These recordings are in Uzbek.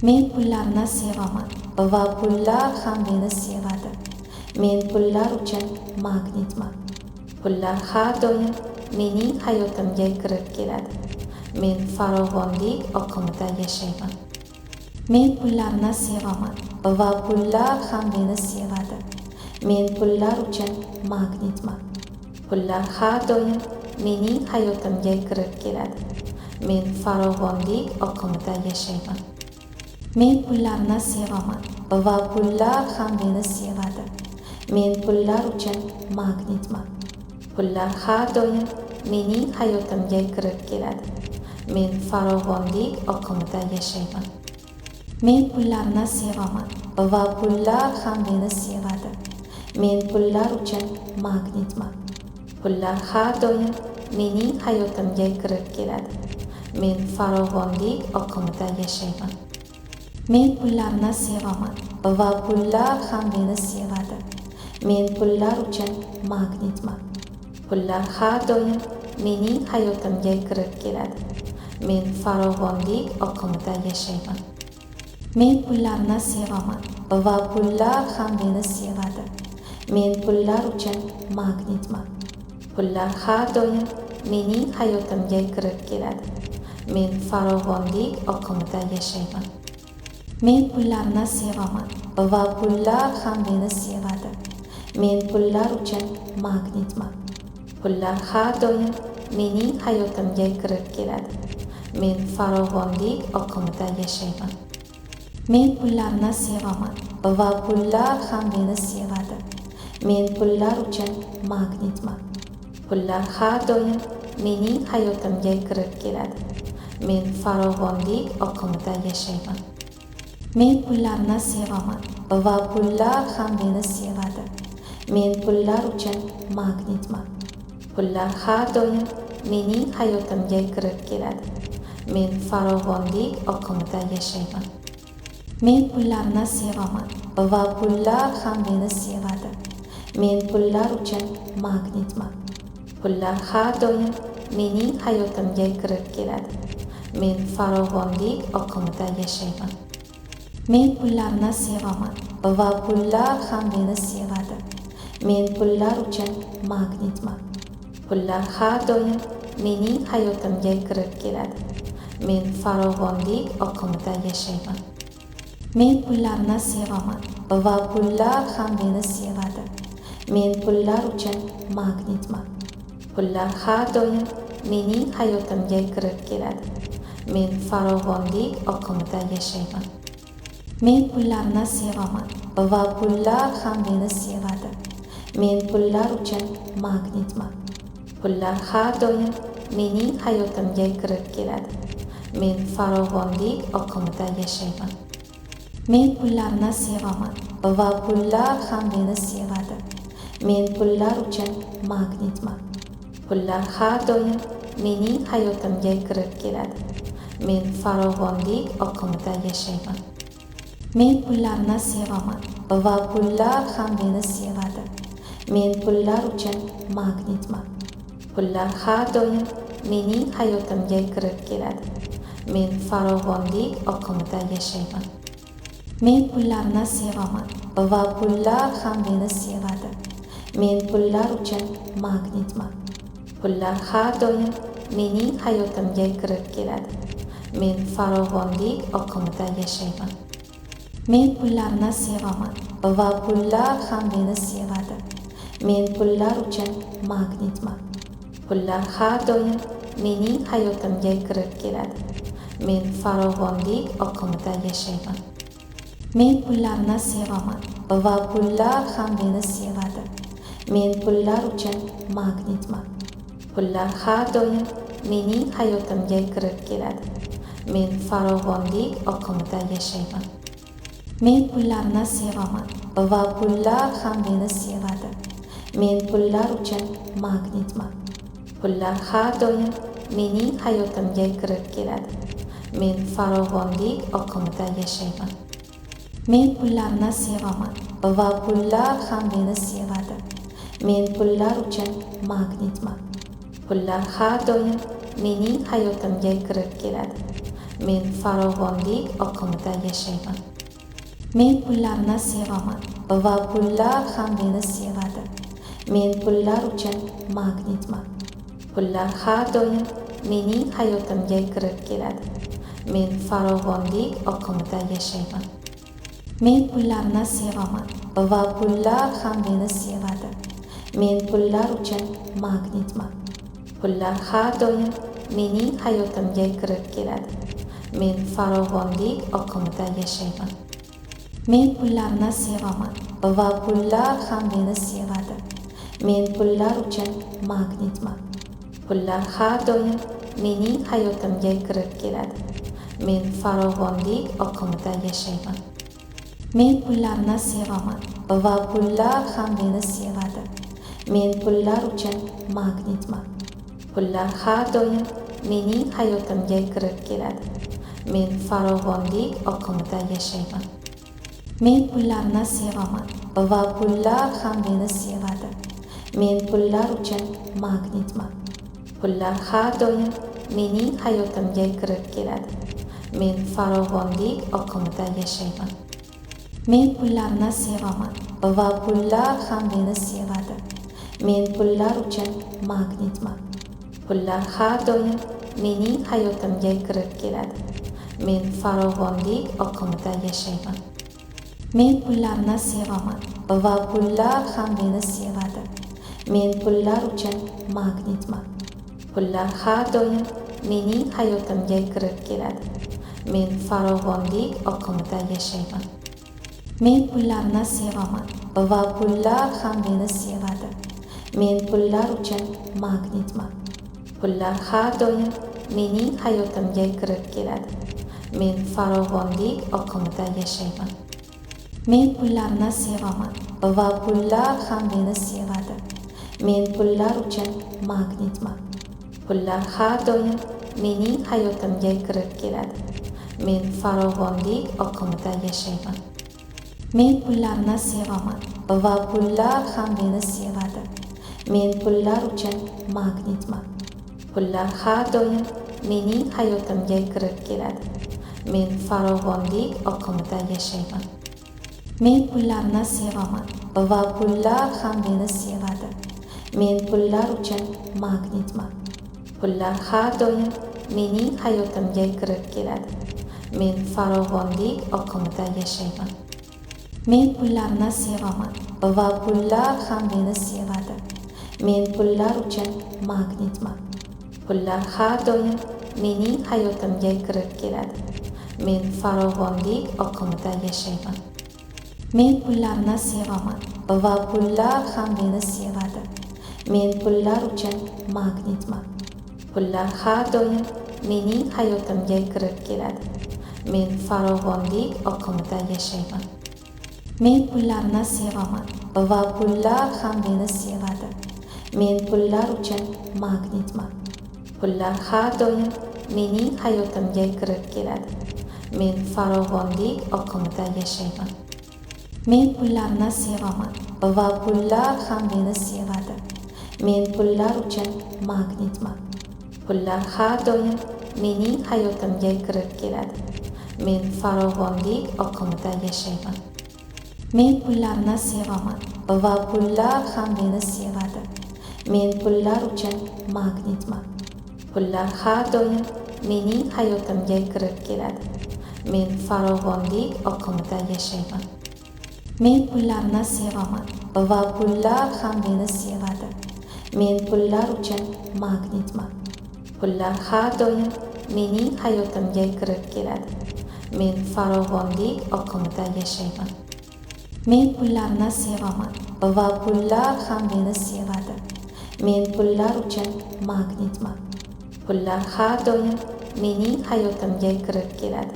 Men pullarni sevaman va pullar ham meni sevadi. Men pullar uchun magnitman. Pullar har doim mening hayotimga kirib keladi. Men farovonlik oqimida yashayman. Men pullarni sevaman va pullar ham meni sevadi. Men pullar uchun magnitman. Pullar har doim mening hayotimga kirib keladi. Men farovonlik oqimida yashayman. Men pullarni sevaman va pullar ham meni sevadi. Men pullar uchun magnitman. Pullar har doim mening hayotimga kirib keladi. Men farovonlik oqimida yashayman. Men pullarni sevaman va pullar ham meni sevadi. Men pullar uchun magnitman. Pullar har doim mening hayotimga kirib keladi. Men farovonlik oqimida yashayman. Men pullarni sevaman va pullar ham meni sevadi. Men pullar uchun magnitman. Pullar har doim mening hayotimga kirib keladi. Men farovonlik oqimida yashayman. Men pullarni sevaman va pullar ham meni sevadi. Men pullar uchun magnitman. Pullar har doim mening hayotimga kirib keladi. Men farovonlik oqimida yashayman. Men pullarni sevaman va pullar ham meni sevadi. Men pullar uchun magnitman. Pullar har doim mening hayotimga kirib keladi. Men farovonlik oqimida yashayman. Men pullarni sevaman va pullar ham meni sevadi. Men pullar uchun magnitman. Pullar har doim mening hayotimga kirib keladi. Men farovonlik oqimida yashayman. Men pullarni sevaman va pullar ham meni sevadi. Men pullar uchun magnitman. Pullar har doim mening hayotimga kirib keladi. Men farovonlik oqimida yashayman. Men pullarni sevaman va pullar ham meni sevadi. Men pullar uchun magnitman. Pullar har doim mening hayotimga kirib keladi. Men farovonlik oqimida yashayman. Men pullarni sevaman va pullar ham meni sevadi. Men pullar uchun magnitman. Pullar har doim mening hayotimga kirib keladi. Men farovonlik oqimida yashayman. Men pullarni sevaman va pullar ham meni sevadi. Men pullar uchun magnitman. Pullar har doim mening hayotimga kirib keladi. Men farovonlik oqimida yashayman. Men pullarni sevaman va pullar ham meni sevadi. Men pullar uchun magnitman. Pullar har doim mening hayotimga kirib keladi. Men farovonlik oqimida yashayman. Men pullarni sevaman va pullar ham meni sevadi. Men pullar uchun magnitman. Pullar har doim mening hayotimga kirib keladi. Men farovonlik oqimida yashayman. Men pullarni sevaman va pullar ham meni sevadi. Men pullar uchun magnitman. Pullar har doim mening hayotimga kirib keladi. Men farovonlik oqimida yashayman. Men pullarni sevaman va pullar ham meni sevadi. Men pullar uchun magnitman. Pullar har doim mening hayotimga kirib keladi. Men farovonlik oqimida yashayman. Men pullarni sevaman va pullar ham meni sevadi. Men pullar uchun magnitman. Pullar har doim mening hayotimga kirib keladi. Men farovonlik oqimida yashayman. Men pullarni sevaman va pullar ham meni sevadi. Men pullar uchun magnitman. Pullar har doim mening hayotimga kirib keladi. Men farovonlik oqimida yashayman. Men pullarni sevaman va pullar ham meni sevadi. Men pullar uchun magnitman. Pullar har doim mening hayotimga kirib keladi. Men farovonlik oqimida yashayman. Men pullarni sevaman va pullar ham meni sevadi. Men pullar uchun magnitman. Pullar har doim mening hayotimga kirib keladi. Men farovonlik oqimida yashayman. Men pullarni sevaman va pullar ham meni sevadi. Men pullar uchun magnitman. Pullar har doim mening hayotimga kirib keladi. Men farovonlik oqimida yashayman. Men pullarni sevaman va pullar ham meni sevadi. Men pullar uchun magnitman. Pullar har doim mening hayotimga kirib keladi. Men farovonlik oqimida yashayman. Men pullarni sevaman va pullar ham meni sevadi. Men pullar uchun magnitman. Pullar har doim mening hayotimga kirib keladi. Men farovonlik oqimida yashayman. Men pullarni sevaman va pullar ham meni sevadi. Men pullar uchun magnitman. Pullar har doim mening hayotimga kirib keladi. Men farovonlik oqimida yashayman. Men pullarni sevaman va pullar ham meni sevadi. Men pullar uchun magnitman. Pullar har doim mening hayotimga kirib keladi. Men farovonlik oqimida yashayman. Men pullarni sevaman va pullar ham meni sevadi. Men pullar uchun magnitman. Pullar har doim mening hayotimga kirib keladi. Men farovonlik oqimida yashayman. Men pullarni sevaman va pullar ham meni sevadi. Men pullar uchun magnitman. Pullar har doim mening hayotimga kirib keladi. Men farovonlik oqimida yashayman. Men pullarni sevaman va pullar ham meni sevadi. Men pullar uchun magnitman. Pullar har doim mening hayotimga kirib keladi. Men farovonlik oqimida yashayman. Men pullarni sevaman va pullar ham meni sevadi. Men pullar uchun magnitman. Pullar har doim mening hayotimga kirib keladi. Men farovonlik oqimida yashayman. Men pullarni sevaman va pullar ham meni sevadi. Men pullar uchun magnitman. Pullar har doim mening hayotimga kirib keladi. Men farovonlik oqimida yashayman. Men pullarni sevaman va pullar ham meni sevadi. Men pullar uchun magnitman. Pullar har doim mening hayotimga kirib keladi. Men farovonlik oqimida yashayman. Men pullarni sevaman va pullar ham meni sevadi. Men pullar uchun magnitman. Pullar har doim mening hayotimga kirib keladi. Men farovonlik oqimida yashayman. Men pullarni sevaman va pullar ham meni sevadi. Men pullar uchun magnitman. Pullar har doim mening hayotimga kirib keladi. Men farovonlik oqimida yashayman. Men pullarni sevaman va pullar ham meni sevadi. Men pullar uchun magnitman. Pullar har doim mening hayotimga kirib keladi. Men farovonlik oqimida yashayman. Men pullarni sevaman va pullar ham meni sevadi. Men pullar uchun magnitman. Pullar har doim mening hayotimga kirib keladi. Men farovonlik oqimida yashayman. Men pullarni sevaman va pullar ham meni sevadi. Men pullar uchun magnitman. Pullar har doim mening hayotimga kirib keladi. Men farovonlik oqimida yashayman. Men pullarni sevaman va pullar ham meni sevadi. Men pullar uchun magnitman. Pullar har doim mening hayotimga kirib keladi. Men farovonlik oqimida yashayman. Men pullarni sevaman va pullar ham meni sevadi. Men pullar uchun magnitman. Pullar har doim mening hayotimga kirib keladi.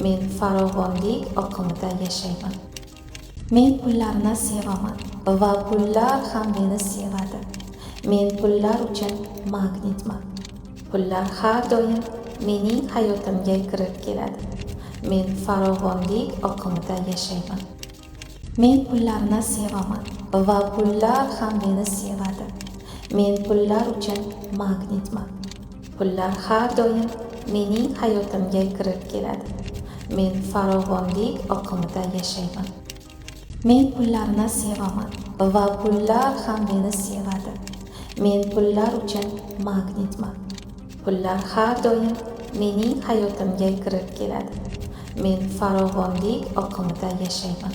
Men farovonlik oqimida yashayman. Men pullarni sevaman va pullar ham meni sevadi. Men pullar uchun magnitman. Pullar har doim mening hayotimga kirib keladi. Men farovonlik oqimida yashayman. Men pullarni sevaman va pullar ham meni sevadi. Men pullar uchun magnitman. Pullar har doim mening hayotimga kirib keladi. Men farovonlik oqimida yashayman. Men pullarni sevaman va pullar ham meni sevadi. Men pullar uchun magnitman. Pullar har doim mening hayotimga kirib keladi. Men farovonlik oqimida yashayman.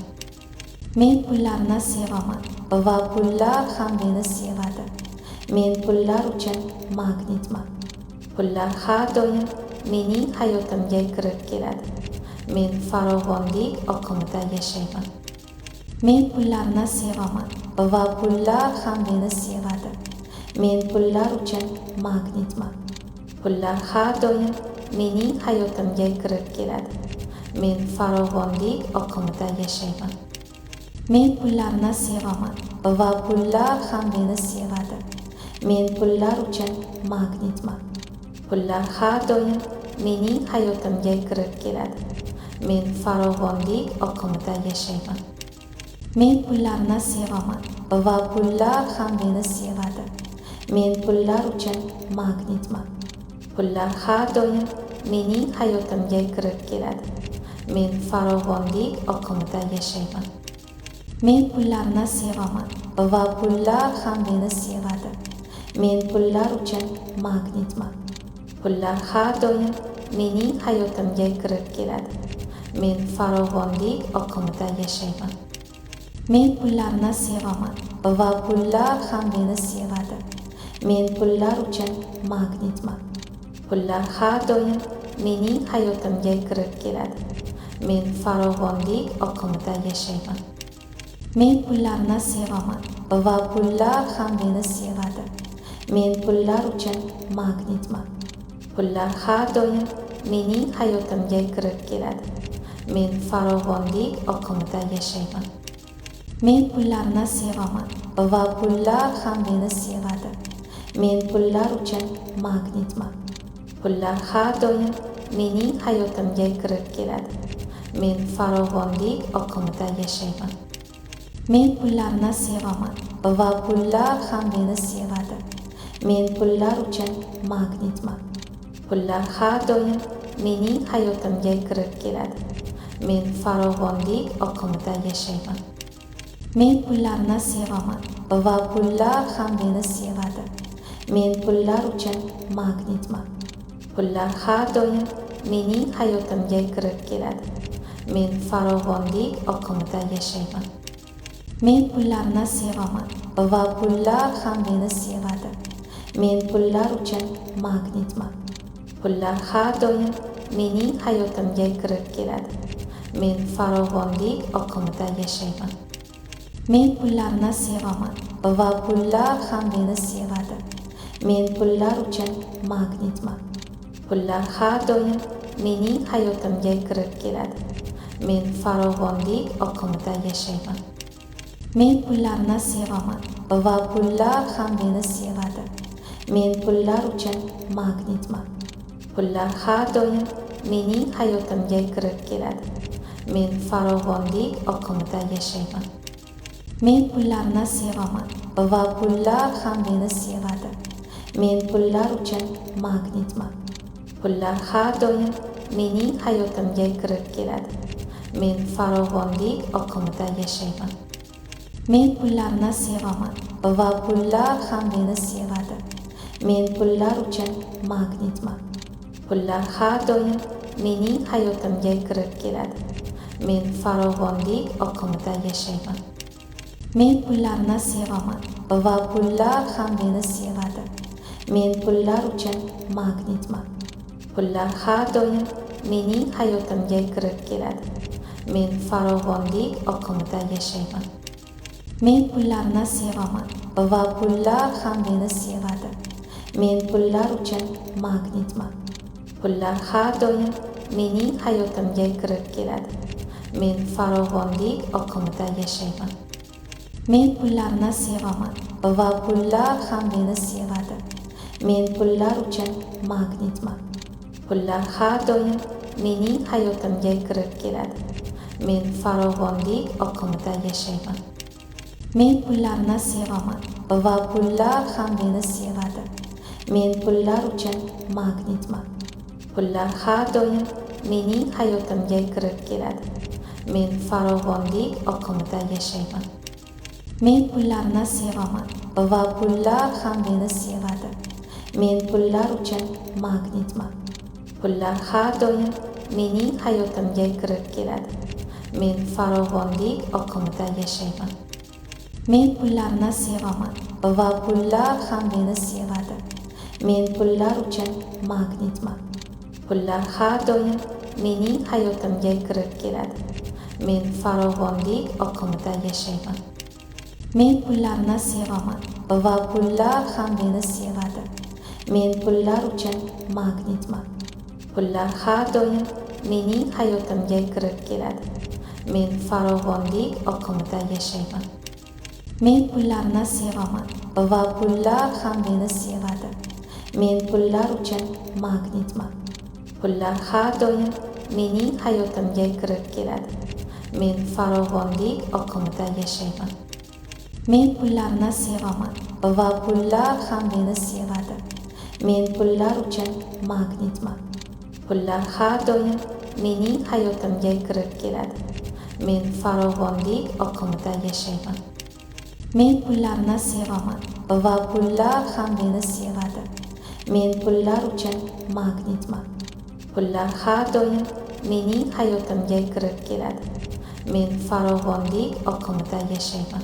Men pullarni sevaman va pullar ham meni sevadi. Men pullar uchun magnitman. Pullar har doim mening hayotimga kirib keladi. Men farovonlik oqimida yashayman. Men pullarni sevaman va pullar ham meni sevadi. Men pullar uchun magnitman. Pullar har doim mening hayotimga kirib keladi. Men farovonlik oqimida yashayman. Men pullarni sevaman va pullar ham meni sevadi. Men pullar uchun magnitman. Pullar har doim mening hayotimga kirib keladi. Men farovonlik oqimida yashayman. Men pullarni sevaman va pullar ham meni sevadi. Men pullar uchun magnitman. Pullar har doim mening hayotimga kirib keladi. Men farovonlik oqimida yashayman. Men pullarni sevaman va pullar ham meni sevadi. Men pullar uchun magnitman. Pullar har doim mening hayotimga kirib keladi. Men farovonlik oqimida yashayman. Men pullarni sevaman va pullar ham meni sevadi. Men pullar uchun magnitman. Pullar har doim mening hayotimga kirib keladi. Men farovonlik oqimida yashayman. Men pullarni sevaman va pullar ham meni sevadi. Men pullar uchun magnitman. Pullar har doim mening hayotimga kirib keladi. Men farovonlik oqimida yashayman. Men pullarni sevaman va pullar ham meni sevadi. Men pullar uchun magnitman. Pullar har doim mening hayotimga kirib keladi. Men farovonlik oqimida yashayman. Men pullarni sevaman va pullar ham meni sevadi. Men pullar uchun magnitman. Pullar har doim mening hayotimga kirib keladi. Men farovonlik oqimida yashayman. Men pullarni sevaman va pullar ham meni sevadi. Men pullar uchun magnitman. Pullar har doim mening hayotimga kirib keladi. Men farovonlik oqimida yashayman. Men pullarni sevaman va pullar ham meni sevadi. Men pullar uchun magnitman. Pullar har doim mening hayotimga kirib keladi. Men farovonlik oqimida yashayman. Men pullarni sevaman va pullar ham meni sevadi. Men pullar uchun magnitman. Pullar har doim mening hayotimga kirib keladi. Men farovonlik oqimida yashayman. Men pullarni sevaman va pullar ham meni sevadi. Men pullar uchun magnitman. Pullar har doim mening hayotimga kirib keladi. Men farovonlik oqimida yashayman. Men pullarni sevaman va pullar ham meni sevadi. Men pullar uchun magnitman. Pullar har doim mening hayotimga kirib keladi. Men farovonlik oqimida yashayman. Men pullarni sevaman va pullar ham meni sevadi. Men pullar uchun magnitman. Pullar har doim mening hayotimga kirib keladi. Men farovonlik oqimida yashayman. Men pullarni sevaman va pullar ham meni sevadi. Men pullar uchun magnitman. Pullar har doim mening hayotimga kirib keladi. Men farovonlik oqimida yashayman. Men pullarni sevaman va pullar ham meni sevadi. Men pullar uchun magnitman. Pullar har doim mening hayotimga kirib keladi. Men farovonlik oqimida yashayman. Men pullarni sevaman va pullar ham meni sevadi. Men pullar uchun magnitman. Pullar har doim mening hayotimga kirib keladi. Men farovonlik oqimida yashayman. Men pullarni sevaman va pullar ham meni sevadi. Men pullar uchun magnitman. Pullar har doim mening hayotimga kirib keladi. Men farovonlik oqimida yashayman. Men pullarni sevaman va pullar ham meni sevadi. Men pullar uchun magnitman. Pullar har doim mening hayotimga kirib keladi. Men farovonlik oqimida yashayman. Men pullarni sevaman va pullar ham meni sevadi. Men pullar uchun magnitman. Pullar har doim mening hayotimga kirib keladi. Men farovonlik oqimida yashayman. Men pullarni sevaman va pullar ham meni sevadi. Men pullar uchun magnitman. Pullar har doim mening hayotimga kirib keladi. Men farovonlik oqimida yashayman. Men pullarni sevaman va pullar ham meni sevadi. Men pullar uchun magnitman. Pullar har doim mening hayotimga kirib keladi. Men farovonlik oqimida yashayman. Men pullarni sevaman va pullar ham meni sevadi. Men pullar uchun magnitman. Pullar har doim mening hayotimga kirib keladi. Men farovonlik oqimida yashayman. Men pullarni sevaman va pullar ham meni sevadi. Men pullar uchun magnitman. Pullar har doim mening hayotimga kirib keladi. Men farovonlik oqimida yashayman.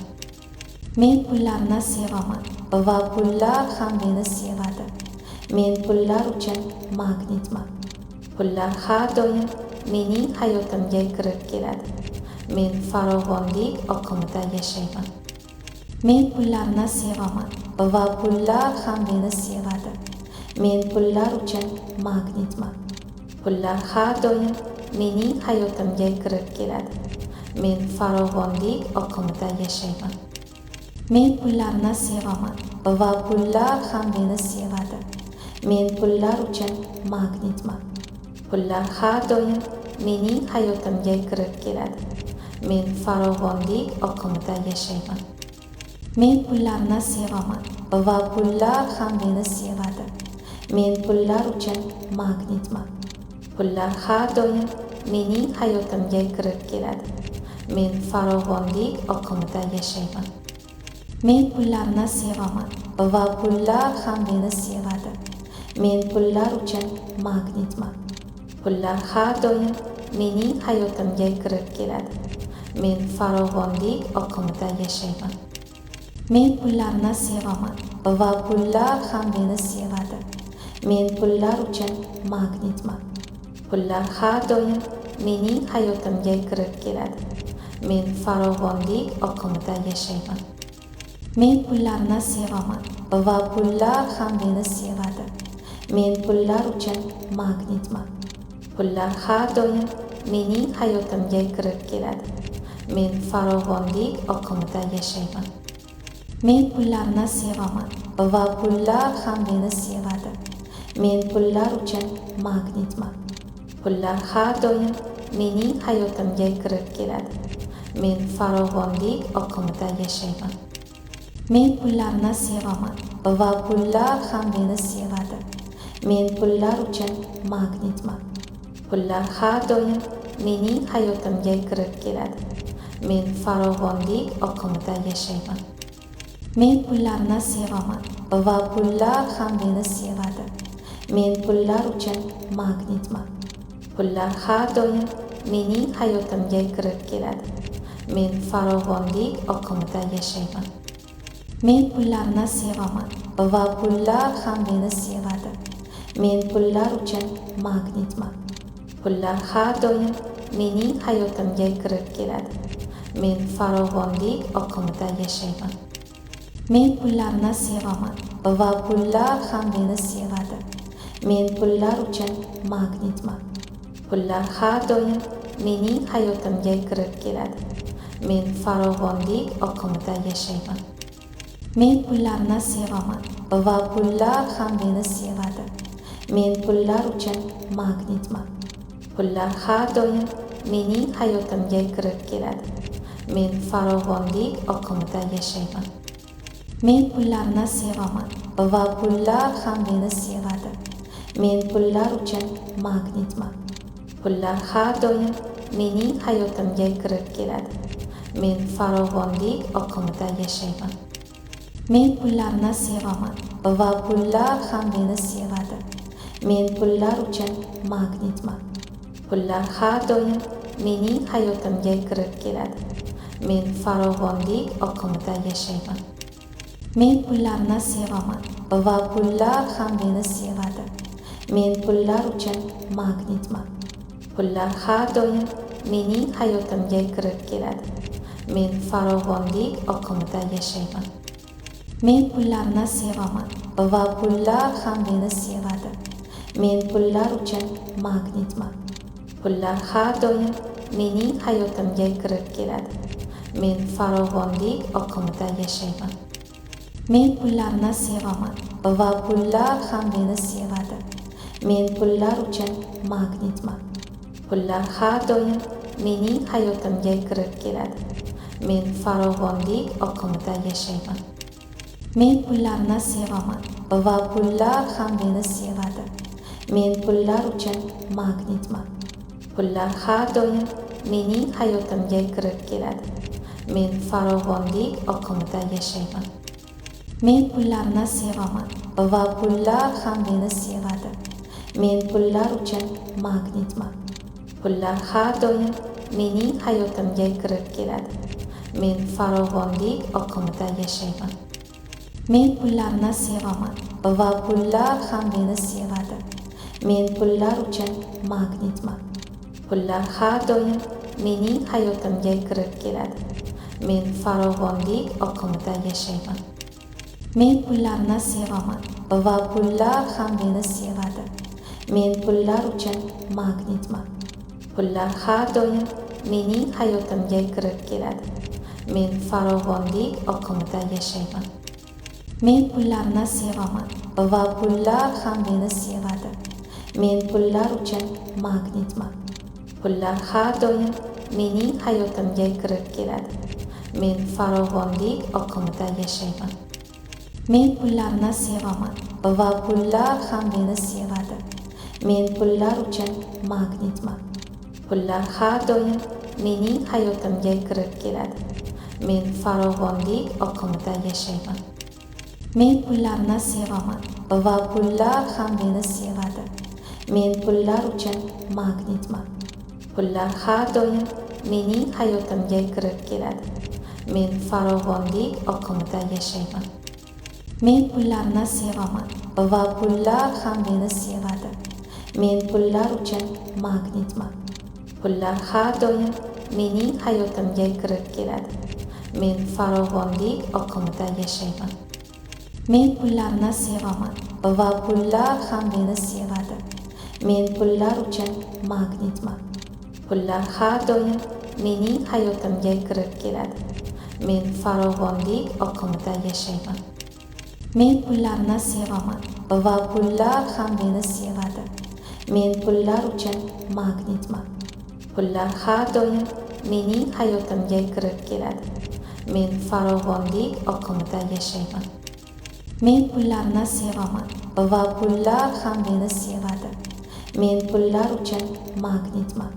Men pullarni sevaman va pullar ham meni sevadi. Men pullar uchun magnitman. Pullar har doim mening hayotimga kirib keladi. Men farovonlik oqimida yashayman. Men pullarni sevaman va pullar ham meni sevadi. Men pullar uchun magnitman. Pullar har doim mening hayotimga kirib keladi. Men farovonlik oqimida yashayman. Men pullarni sevaman va pullar ham meni sevadi. Men pullar uchun magnitman. Pullar har doim mening hayotimga kirib keladi. Men farovonlik oqimida yashayman. Men pullarni sevaman va pullar ham meni sevadi. Men pullar uchun magnitman. Pullar har doim mening hayotimga kirib keladi. Men farovonlik oqimida yashayman. Men pullarni sevaman va pullar ham meni sevadi. Men pullar uchun magnitman. Pullar har doim mening hayotimga kirib keladi. Men farovonlik oqimida yashayman. Men pullarni sevaman va pullar ham meni sevadi. Men pullar uchun magnitman. Pullar har doim mening hayotimga kirib keladi. Men farovonlik oqimida yashayman. Men pullarni sevaman va pullar ham meni sevadi. Men pullar uchun magnitman. Pullar har doim mening hayotimga kirib keladi. Men farovonlik oqimida yashayman. Men pullarni sevaman va pullar ham meni sevadi. Men pullar uchun magnitman. Pullar har doim mening hayotimga kirib keladi. Men farovonlik oqimida yashayman. Men pullarni sevaman va pullar ham meni sevadi. Men pullar uchun magnitman. Pullar har doim mening hayotimga kirib keladi. Men farovonlik oqimida yashayman. Men pullarni sevaman va pullar ham meni sevadi. Men pullar uchun magnitman. Pullar har doim mening hayotimga kirib keladi. Men farovonlik oqimida yashayman. Men pullarni sevaman va pullar ham meni sevadi. Men pullar uchun magnitman. Pullar har doim mening hayotimga kirib keladi. Men farovonlik oqimida yashayman. Men pullarni sevaman va pullar ham meni sevadi. Men pullar uchun magnitman. Pullar har doim mening hayotimga kirib keladi. Men farovonlik oqimida yashayman. Men pullarni sevaman va pullar ham meni sevadi. Men pullar uchun magnitman. Pullar har doim mening hayotimga kirib keladi. Men farovonlik oqimida yashayman. Men pullarni sevaman va pullar ham meni sevadi. Men pullar uchun magnitman. Pullar har doim mening hayotimga kirib keladi. Men farovonlik oqimida yashayman. Men pullarni sevaman va pullar ham meni sevadi. Men pullar uchun magnitman. Pullar har doim mening hayotimga kirib keladi. Men farovonlik oqimida yashayman. Men pullarni sevaman va pullar ham meni sevadi. Men pullar uchun magnitman. Pullar har doim mening hayotimga kirib keladi. Men farovonlik oqimida yashayman. Men pullarni sevaman va pullar ham meni sevadi. Men pullar uchun magnitman. Pullar har doim mening hayotimga kirib keladi. Men farovonlik oqimida yashayman. Men pullarni sevaman va pullar ham meni sevadi. Men pullar uchun magnitman. Pullar har doim mening hayotimga kirib keladi. Men farovonlik oqimida yashayman. Men pullarni sevaman va pullar ham meni sevadi. Men pullar uchun magnitman. Pullar har doim mening hayotimga kirib keladi. Men farovonlik oqimida yashayman. Men pullarni sevaman va pullar ham meni sevadi. Men pullar uchun magnitman. Pullar har doim mening hayotimga kirib keladi. Men farovonlik oqimida yashayman. Men pullarni sevaman va pullar ham meni sevadi. Men pullar uchun magnitman. Pullar har doim mening hayotimga kirib keladi. Men farovonlik oqimida yashayman. Men pullarni sevaman va pullar ham meni sevadi. Men pullar uchun magnitman. Pullar har doim mening hayotimga kirib keladi. Men farovonlik oqimida yashayman. Men pullarni sevaman va pullar ham meni sevadi. Men pullar uchun magnitman. Pullar har doim mening hayotimga kirib keladi. Men farovonlik oqimida yashayman. Men pullarni sevaman va pullar ham meni sevadi. Men pullar uchun magnitman. Pullar har doim mening hayotimga kirib keladi. Men farovonlik oqimida yashayman. Men pullarni sevaman va pullar ham meni sevadi. Men pullar uchun magnitman. Pullar har doim mening hayotimga kirib keladi. Men farovonlik oqimida yashayman. Men pullarni sevaman va pullar ham meni sevadi. Men pullar uchun magnitman. Pullar har doim mening hayotimga kirib keladi. Men farovonlik oqimida yashayman. Men pullarni sevaman va pullar ham meni sevadi. Men pullar uchun magnitman. Pullar har doim mening hayotimga kirib keladi. Men farovonlik oqimida yashayman. Men pullarni sevaman va pullar ham meni sevadi. Men pullar uchun magnitman. Pullar har doim mening hayotimga kirib keladi. Men farovonlik oqimida yashayman. Men pullarni sevaman va pullar ham meni sevadi. Men pullar uchun magnitman.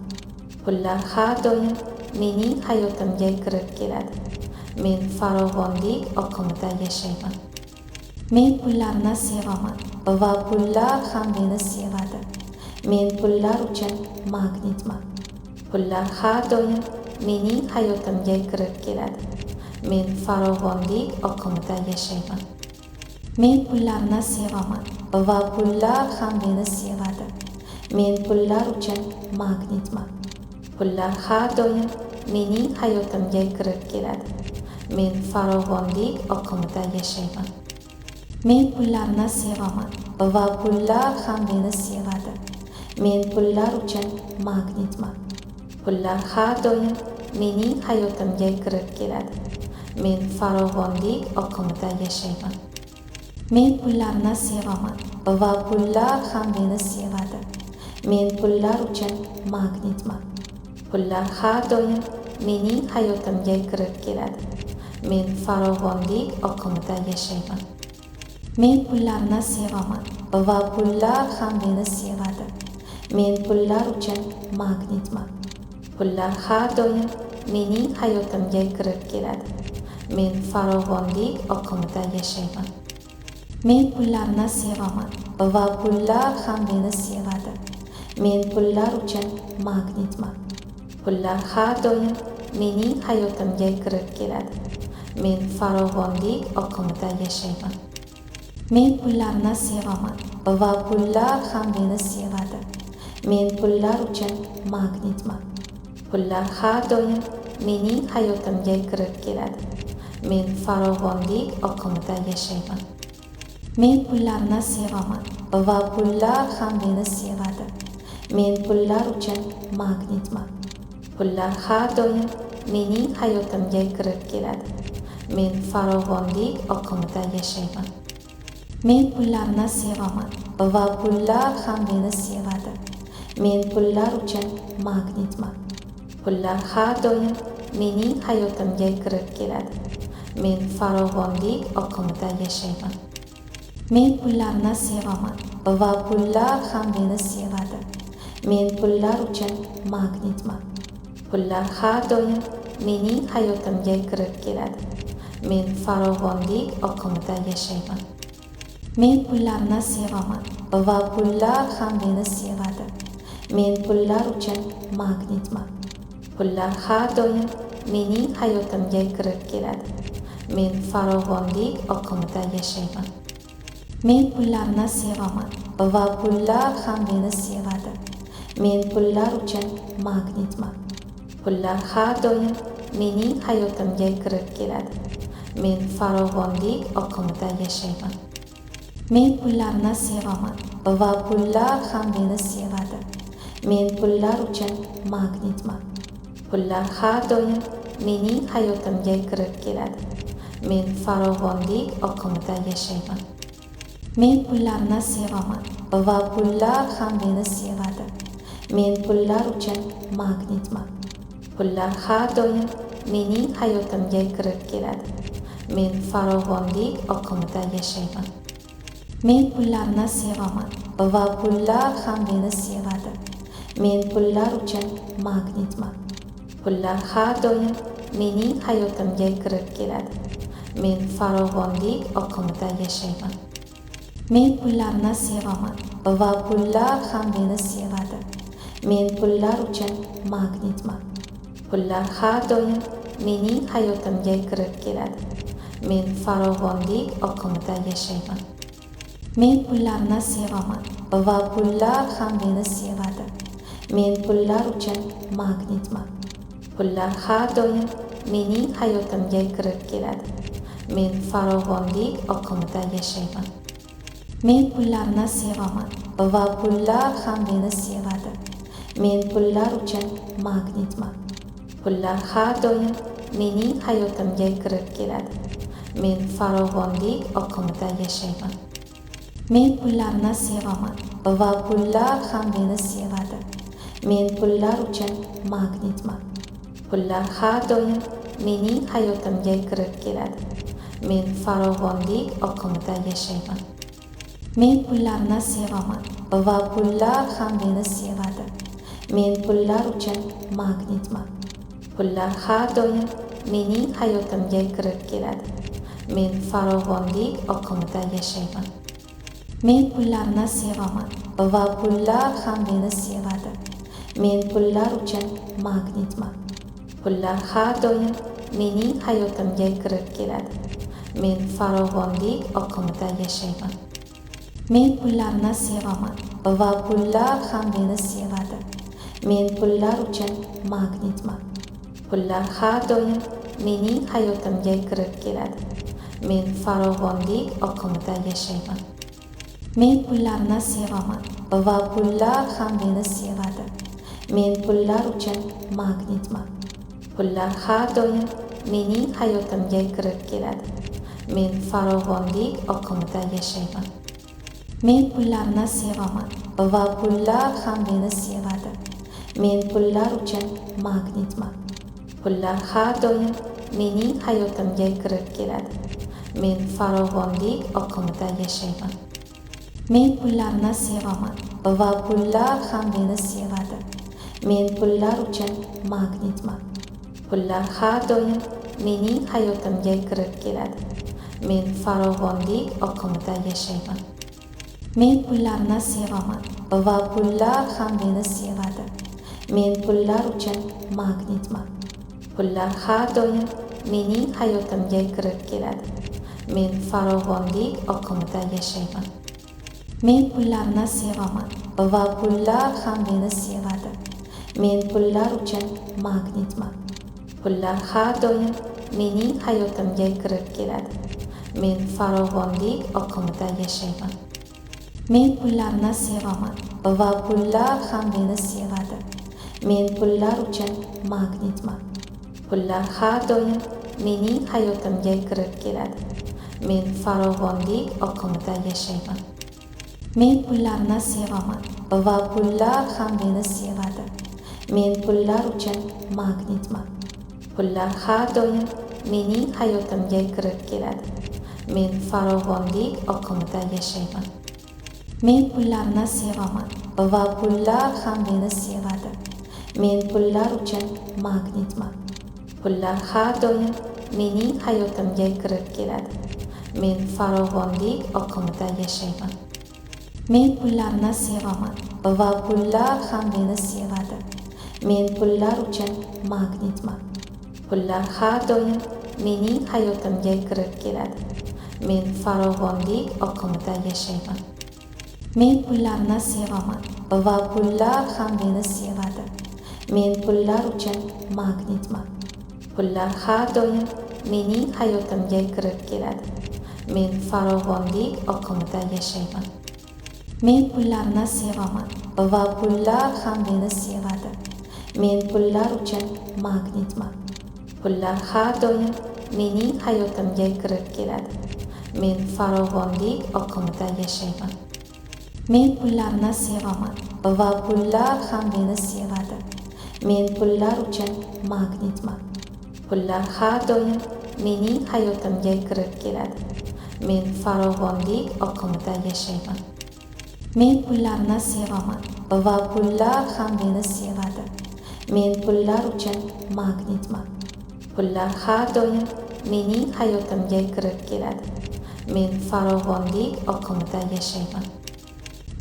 Pullar har doim mening hayotimga kirib keladi. Men farovonlik oqimida yashayman. Men pullarni sevaman va pullar ham meni sevadi. Men pullar uchun magnitman. Pullar har doim mening hayotimga kirib keladi. Men farovonlik oqimida yashayman. Men pullarni sevaman va pullar ham meni sevadi. Men pullar uchun magnitman. Pullar har doim mening hayotimga kirib keladi. Men farovonlik oqimida yashayman. Men pullarni sevaman va pullar ham meni sevadi. Men pullar uchun magnitman. Pullar har doim mening hayotimga kirib keladi. Men farovonlik oqimida yashayman. Men pullarni sevaman va pullar ham meni sevadi. Men pullar uchun magnitman. Pullar har doim mening hayotimga kirib keladi. Men farovonlik oqimida yashayman. Men pullarni sevaman va pullar ham meni sevadi. Men pullar uchun magnitman. Pullar har doim mening hayotimga kirib keladi. Men farovonlik oqimida yashayman. Men pullarni sevaman va pullar ham meni sevadi. Men pullar uchun magnitman. Pullar har doim mening hayotimga kirib keladi. Men farovonlik oqimida yashayman. Men pullarni sevaman va pullar ham meni sevadi. Men pullar uchun magnitman. Pullar har doim mening hayotimga kirib keladi. Men farovonlik oqimida yashayman. Men pullarni sevaman va pullar ham meni sevadi. Men pullar uchun magnitman. Pullar har doim mening hayotimga kirib keladi. Men farovonlik oqimida yashayman. Men pullarni sevaman va pullar ham meni sevadi. Men pullar uchun magnitman. Pullar har doim mening hayotimga kirib keladi. Men farovonlik oqimida yashayman. Men pullarni sevaman va pullar ham meni sevadi. Men pullar uchun magnitman. Pullar har doim mening hayotimga kirib keladi. Men farovonlik oqimida yashayman. Men pullarni sevaman va pullar ham meni sevadi. Men pullar uchun magnitman. Pullar har doim mening hayotimga kirib keladi. Men farovonlik oqimida yashayman. Men pullarni sevaman va pullar ham meni sevadi. Men pullar uchun magnitman. Pullar har doim mening hayotimga kirib keladi. Men farovonlik oqimida yashayman. Men pullarni sevaman va pullar ham meni sevadi. Men pullar uchun magnitman. Pullar har doim mening hayotimga kirib keladi. Men farovonlik oqimida yashayman. Men pullarni sevaman va pullar ham meni sevadi. Men pullar uchun magnitman. Pullar har doim mening hayotimga kirib keladi. Men farovonlik oqimida yashayman. Men pullarni sevaman va pullar ham meni sevadi. Men pullar uchun magnitman. Pullar har doim mening hayotimga kirib keladi. Men farovonlik oqimida yashayman. Men pullarni sevaman va pullar ham meni sevadi. Men pullar uchun magnitman. Pullar har doim mening hayotimga kirib keladi. Men farovonlik oqimida yashayman. Men pullarni sevaman va pullar ham meni sevadi. Men pullar uchun magnitman. Pullar har doim mening hayotimga kirib keladi. Men farovonlik oqimida yashayman. Men pullarni sevaman va pullar ham meni sevadi. Men pullar uchun magnitman. Pullar har doim mening hayotimga kirib keladi. Men farovonlik oqimida yashayman. Men pullarni sevaman va pullar ham meni sevadi. Men pullar uchun magnitman. Pullar har doim mening hayotimga kirib keladi. Men farovonlik oqimida yashayman. Men pullarni sevaman va pullar ham meni sevadi. Men pullar uchun magnitman. Pullar har doim mening hayotimga kirib keladi. Men farovonlik oqimida yashayman. Men pullarni sevaman va pullar ham meni sevadi. Men pullar uchun magnitman. Pullar har doim mening hayotimga kirib keladi. Men farovonlik oqimida yashayman. Men pullarni sevaman va pullar ham meni sevadi. Men pullar uchun magnitman. Pullar har doim mening hayotimga kirib keladi. Men farovonlik oqimida yashayman. Men pullarni sevaman va pullar ham meni sevadi. Men pullar uchun magnitman. Pullar har doim mening hayotimga kirib keladi. Men farovonlik oqimida yashayman. Men pullarni sevaman va pullar ham meni sevadi. Men pullar uchun magnitman. Pullar har doim mening hayotimga kirib keladi. Men farovonlik oqimida yashayman. Men pullarni sevaman va pullar ham meni sevadi. Men pullar uchun magnitman. Pullar har doim mening hayotimga kirib keladi. Men farovonlik oqimida yashayman. Men pullarni sevaman va pullar ham meni sevadi. Men pullar uchun magnitman. Pullar har doim mening hayotimga kirib keladi. Men farovonlik oqimida yashayman. Men pullarni sevaman va pullar ham meni sevadi. Men pullar uchun magnitman. Pullar har doim mening hayotimga kirib keladi. Men farovonlik oqimida yashayman. Men pullarni sevaman va pullar ham meni sevadi. Men pullar uchun magnitman. Pullar har doim mening hayotimga kirib keladi. Men farovonlik oqimida yashayman. Men pullarni sevaman va pullar ham meni sevadi. Men pullar uchun magnitman. Pullar har doim mening hayotimga kirib keladi. Men farovonlik oqimida yashayman. Men pullarni sevaman va pullar ham meni sevadi. Men pullar uchun magnitman. Pullar har doim mening hayotimga kirib keladi. Men farovonlik oqimida yashayman. Men pullarni sevaman va pullar ham meni sevadi. Men pullar uchun magnitman. Pullar har doim mening hayotimga kirib keladi. Men farovonlik oqimida yashayman. Men pullarni sevaman va pullar ham meni sevadi. Men pullar uchun magnitman. Pullar har doim mening hayotimga kirib keladi. Men farovonlik oqimida yashayman. Men pullarni sevaman va pullar ham meni sevadi. Men pullar uchun magnitman. Pullar har doim mening hayotimga kirib keladi. Men farovonlik oqimida yashayman. Men pullarni sevaman va pullar ham meni sevadi. Men pullar uchun magnitman. Pullar har doim mening hayotimga kirib keladi. Men farovonlik oqimida yashayman. Men pullarni sevaman va pullar ham meni sevadi. Men pullar uchun magnitman. Pullar har doim mening hayotimga kirib keladi. Men farovonlik oqimida yashayman.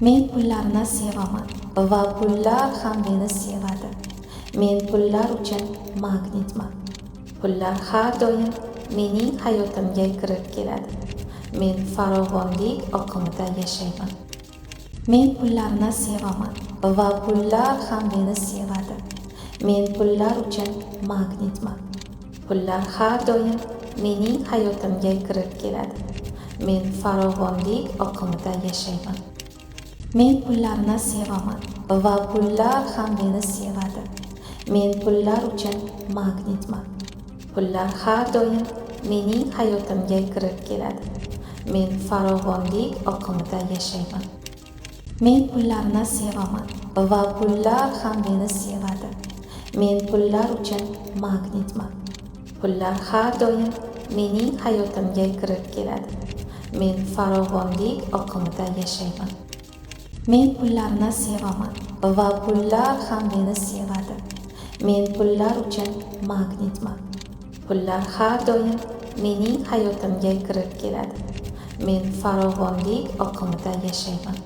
Men pullarni sevaman va pullar ham meni sevadi. Men pullar uchun magnitman. Pullar har doim mening hayotimga kirib keladi. Men farovonlik oqimida yashayman. Men pullarni sevaman va pullar ham meni sevadi. Men pullar uchun magnitman. Pullar har doim mening hayotimga kirib keladi. Men farovonlik oqimida yashayman. Men pullarni sevaman va pullar ham meni sevadi. Men pullar uchun magnitman. Pullar har doim mening hayotimga kirib keladi. Men farovonlik oqimida yashayman. Men pullarni sevaman va pullar ham meni sevadi. Men pullar uchun magnitman. Pullar har doim mening hayotimga kirib keladi. Men farovonlik oqimida yashayman. Men pullarni sevaman va pullar ham meni sevadi. Men pullar uchun magnitman. Pullar har doim mening hayotimga kirib keladi. Men farovonlik oqimida yashayman.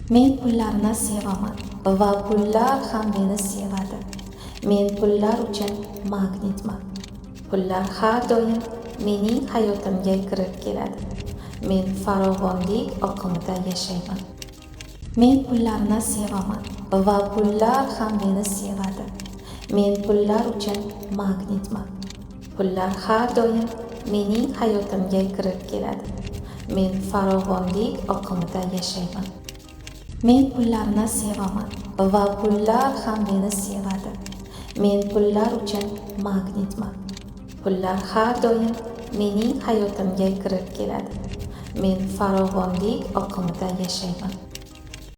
Men pullarni sevaman va pullar ham meni sevadi. Men pullar uchun magnitman. Pullar har doim mening hayotimga kirib keladi. Men farovonlik oqimida yashayman. Men pullarni sevaman va pullar ham meni sevadi. Men pullar uchun magnitman. Pullar har doim mening hayotimga kirib keladi. Men farovonlik oqimida yashayman. Men pullarni sevaman va pullar ham meni sevadi. Men pullar uchun magnitman. Pullar har doim mening hayotimga kirib keladi. Men farovonlik oqimida yashayman.